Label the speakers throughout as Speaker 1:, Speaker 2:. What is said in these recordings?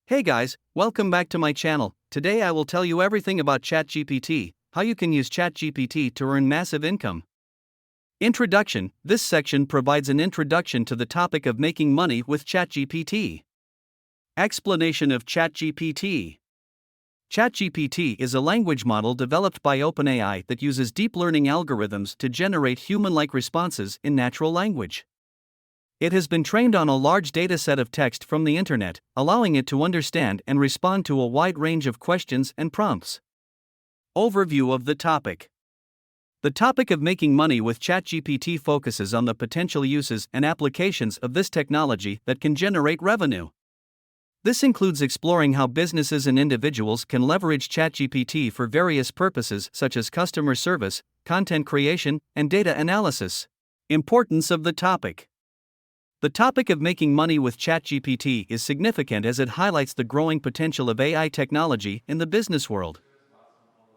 Speaker 1: Hey guys, welcome back to my channel. Today I will tell you everything about ChatGPT, how you can use ChatGPT to earn massive income. Introduction. This section provides an introduction to the topic of making money with ChatGPT. Explanation of ChatGPT. ChatGPT is a language model developed by OpenAI that uses deep learning algorithms to generate human-like responses in natural language. It has been trained on a large dataset of text from the internet, allowing it to understand and respond to a wide range of questions and prompts. Overview of the topic. The topic of making money with ChatGPT focuses on the potential uses and applications of this technology that can generate revenue. This includes exploring how businesses and individuals can leverage ChatGPT for various purposes such as customer service, content creation, and data analysis. Importance of the topic. The topic of making money with ChatGPT is significant as it highlights the growing potential of AI technology in the business world.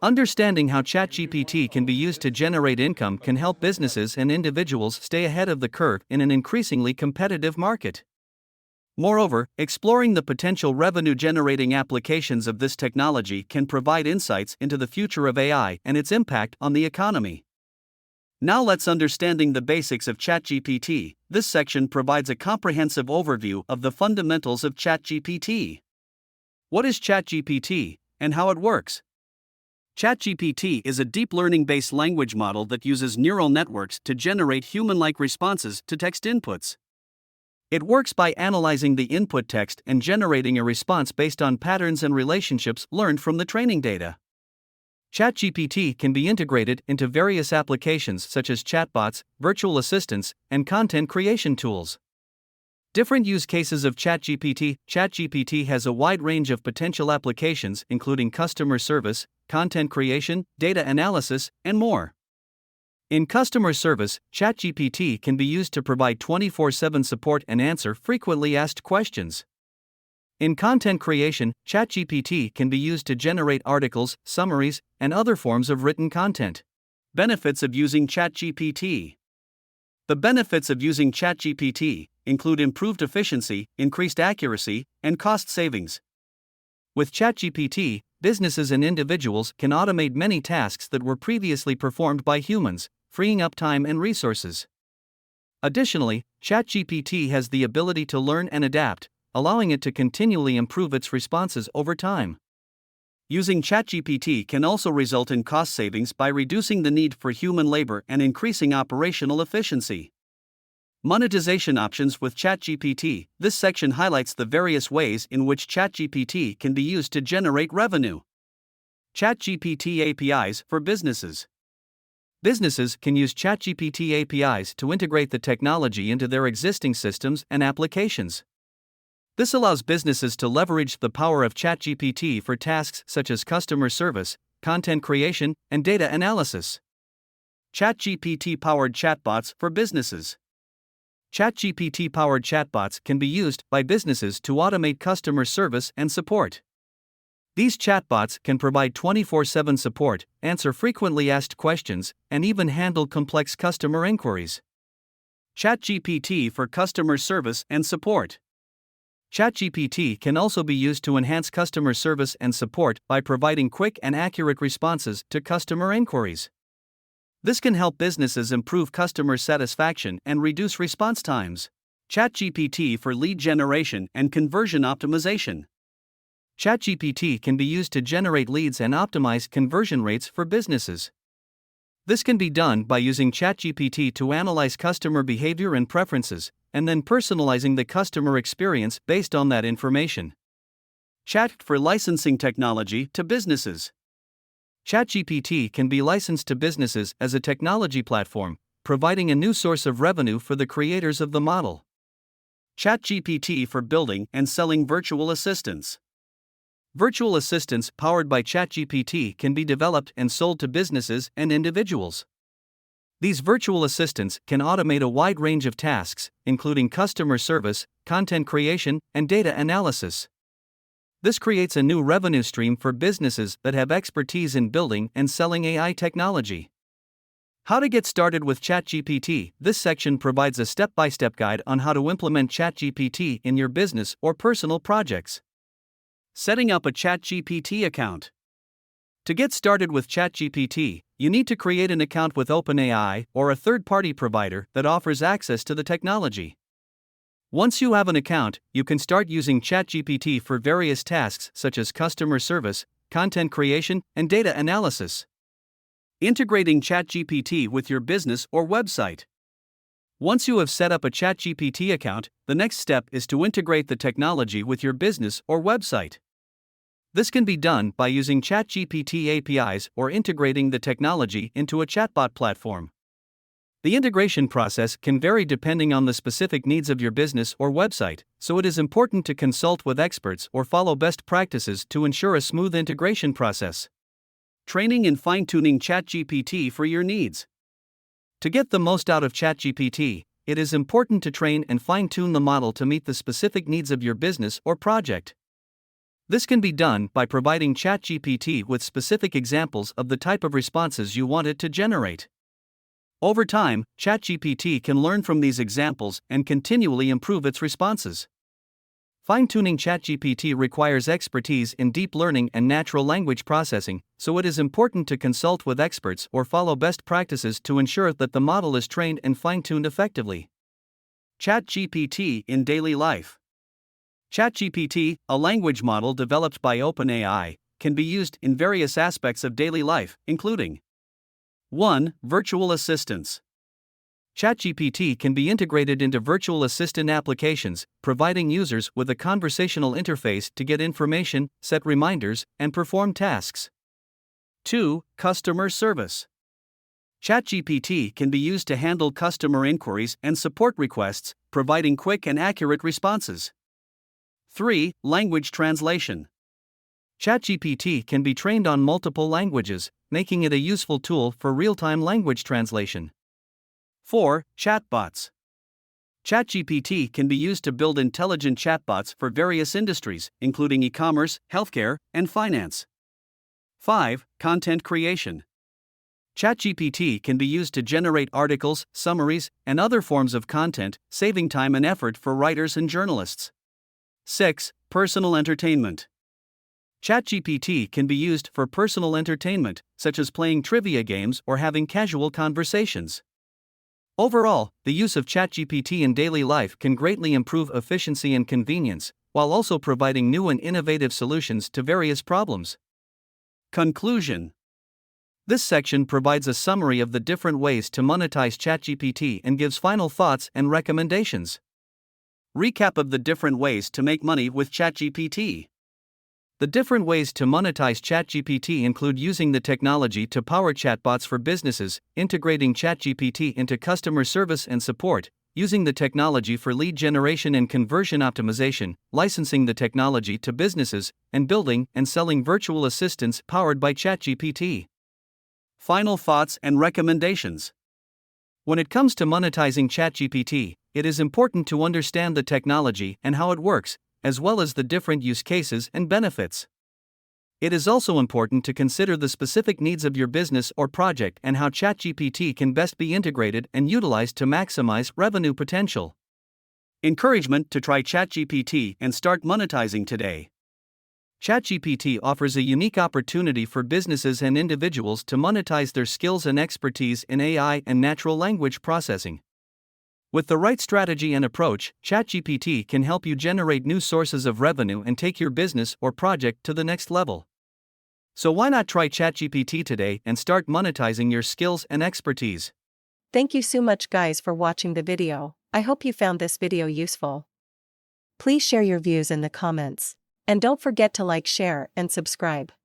Speaker 1: Understanding how ChatGPT can be used to generate income can help businesses and individuals stay ahead of the curve in an increasingly competitive market. Moreover, exploring the potential revenue-generating applications of this technology can provide insights into the future of AI and its impact on the economy. Now let's understanding the basics of ChatGPT. This section provides a comprehensive overview of the fundamentals of ChatGPT. What is ChatGPT, and how it works? ChatGPT is a deep learning-based language model that uses neural networks to generate human-like responses to text inputs. It works by analyzing the input text and generating a response based on patterns and relationships learned from the training data. ChatGPT can be integrated into various applications such as chatbots, virtual assistants, and content creation tools. Different use cases of ChatGPT. ChatGPT has a wide range of potential applications including customer service, content creation, data analysis, and more. In customer service, ChatGPT can be used to provide 24/7 support and answer frequently asked questions. In content creation, ChatGPT can be used to generate articles, summaries, and other forms of written content. Benefits of using ChatGPT. The benefits of using ChatGPT include improved efficiency, increased accuracy, and cost savings. With ChatGPT, businesses and individuals can automate many tasks that were previously performed by humans, freeing up time and resources. Additionally, ChatGPT has the ability to learn and adapt, allowing it to continually improve its responses over time. Using ChatGPT can also result in cost savings by reducing the need for human labor and increasing operational efficiency. Monetization options with ChatGPT. This section highlights the various ways in which ChatGPT can be used to generate revenue. ChatGPT APIs for businesses. Businesses can use ChatGPT APIs to integrate the technology into their existing systems and applications. This allows businesses to leverage the power of ChatGPT for tasks such as customer service, content creation, and data analysis. ChatGPT-powered chatbots for businesses. ChatGPT-powered chatbots can be used by businesses to automate customer service and support. These chatbots can provide 24/7 support, answer frequently asked questions, and even handle complex customer inquiries. ChatGPT for customer service and support. ChatGPT can also be used to enhance customer service and support by providing quick and accurate responses to customer inquiries. This can help businesses improve customer satisfaction and reduce response times. ChatGPT for lead generation and conversion optimization. ChatGPT can be used to generate leads and optimize conversion rates for businesses. This can be done by using ChatGPT to analyze customer behavior and preferences, and then personalizing the customer experience based on that information. Chat for licensing technology to businesses. ChatGPT can be licensed to businesses as a technology platform, providing a new source of revenue for the creators of the model. ChatGPT for building and selling virtual assistants. Virtual assistants powered by ChatGPT can be developed and sold to businesses and individuals. These virtual assistants can automate a wide range of tasks, including customer service, content creation, and data analysis. This creates a new revenue stream for businesses that have expertise in building and selling AI technology. How to get started with ChatGPT. This section provides a step-by-step guide on how to implement ChatGPT in your business or personal projects. Setting up a ChatGPT account. To get started with ChatGPT, you need to create an account with OpenAI or a third-party provider that offers access to the technology. Once you have an account, you can start using ChatGPT for various tasks such as customer service, content creation, and data analysis. Integrating ChatGPT with your business or website. Once you have set up a ChatGPT account, the next step is to integrate the technology with your business or website. This can be done by using ChatGPT APIs or integrating the technology into a chatbot platform. The integration process can vary depending on the specific needs of your business or website, so it is important to consult with experts or follow best practices to ensure a smooth integration process. Training and fine-tuning ChatGPT for your needs. To get the most out of ChatGPT, it is important to train and fine-tune the model to meet the specific needs of your business or project. This can be done by providing ChatGPT with specific examples of the type of responses you want it to generate. Over time, ChatGPT can learn from these examples and continually improve its responses. Fine-tuning ChatGPT requires expertise in deep learning and natural language processing, so it is important to consult with experts or follow best practices to ensure that the model is trained and fine-tuned effectively. ChatGPT in daily life. ChatGPT, a language model developed by OpenAI, can be used in various aspects of daily life, including 1. Virtual assistants. ChatGPT can be integrated into virtual assistant applications, providing users with a conversational interface to get information, set reminders, and perform tasks. 2. Customer service. ChatGPT can be used to handle customer inquiries and support requests, providing quick and accurate responses. 3. Language translation. ChatGPT can be trained on multiple languages, making it a useful tool for real-time language translation. 4. Chatbots. ChatGPT can be used to build intelligent chatbots for various industries, including e-commerce, healthcare, and finance. 5. Content creation. ChatGPT can be used to generate articles, summaries, and other forms of content, saving time and effort for writers and journalists. 6. Personal entertainment. ChatGPT can be used for personal entertainment, such as playing trivia games or having casual conversations. Overall, the use of ChatGPT in daily life can greatly improve efficiency and convenience, while also providing new and innovative solutions to various problems. Conclusion. This section provides a summary of the different ways to monetize ChatGPT and gives final thoughts and recommendations. Recap of the different ways to make money with ChatGPT. The different ways to monetize ChatGPT include using the technology to power chatbots for businesses, integrating ChatGPT into customer service and support, using the technology for lead generation and conversion optimization, licensing the technology to businesses, and building and selling virtual assistants powered by ChatGPT. Final thoughts and recommendations. When it comes to monetizing ChatGPT, it is important to understand the technology and how it works, as well as the different use cases and benefits. It is also important to consider the specific needs of your business or project and how ChatGPT can best be integrated and utilized to maximize revenue potential. Encouragement to try ChatGPT and start monetizing today. ChatGPT offers a unique opportunity for businesses and individuals to monetize their skills and expertise in AI and natural language processing. With the right strategy and approach, ChatGPT can help you generate new sources of revenue and take your business or project to the next level. So why not try ChatGPT today and start monetizing your skills and expertise?
Speaker 2: Thank you so much guys for watching the video. I hope you found this video useful. Please share your views in the comments. And don't forget to like, share, and subscribe.